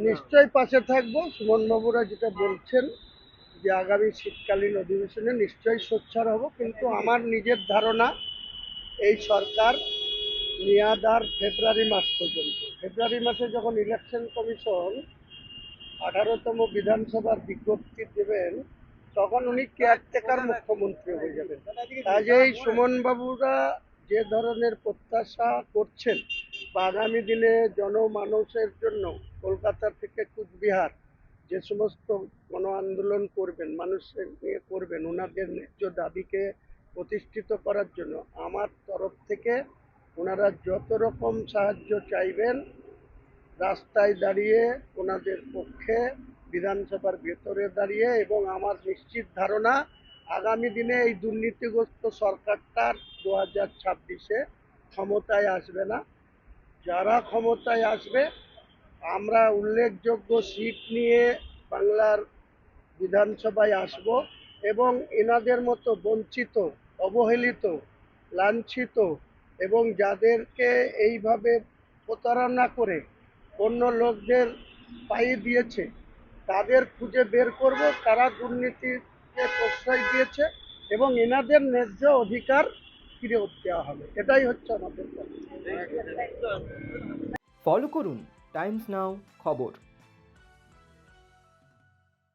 নিশ্চয়ই পাশে থাকবো। সুমনবাবুরা যেটা বলছেন যে আগামী শীতকালীন অধিবেশনে নিশ্চয়ই সোচ্চার হব, কিন্তু আমার নিজের ধারণা এই সরকার মেয়াদ আর ফেব্রুয়ারি মাস পর্যন্ত। ফেব্রুয়ারি মাসে যখন ইলেকশন কমিশন 18তম বিধানসভার বিজ্ঞপ্তি দেবেন, তখন উনি কেয়ারটেকার মুখ্যমন্ত্রী হয়ে যাবেন। কাজেই সুমনবাবুরা যে ধরনের প্রত্যাশা করছেন বা আগামী দিনে জনমানুষের জন্য কলকাতা থেকে কুচবিহার যে সমস্ত গণ আন্দোলন করবেন, মানুষের নিয়ে করবেন, ওনাদের ন্যায্য দাবিকে প্রতিষ্ঠিত করার জন্য আমার তরফ থেকে ওনারা যত রকম সাহায্য চাইবেন, রাস্তায় দাঁড়িয়ে ওনাদের পক্ষে, বিধানসভার ভেতরে দাঁড়িয়ে, এবং আমার নিশ্চিত ধারণা আগামী দিনে এই দুর্নীতিগ্রস্ত সরকারটার 2026-এ ক্ষমতায় আসবে না। যারা ক্ষমতায় আসবে, আমরা উল্লেখযোগ্য সিট নিয়ে বাংলার বিধানসভায় আসব এবং এনাদের মতো বঞ্চিত, অবহেলিত, লাঞ্ছিত এবং যাদেরকে এইভাবে প্রতারণা করে অন্য লোকদের পাইয়ে দিয়েছে, তাদের খুঁজে বের করব তারা দুর্নীতিকে প্রশ্রয় দিয়েছে এবং এনাদের ন্যায্য অধিকার ফিরে দেওয়া হবে। এটাই হচ্ছে আমাদের কথা। ফলো করুন টাইমস নাও খবর।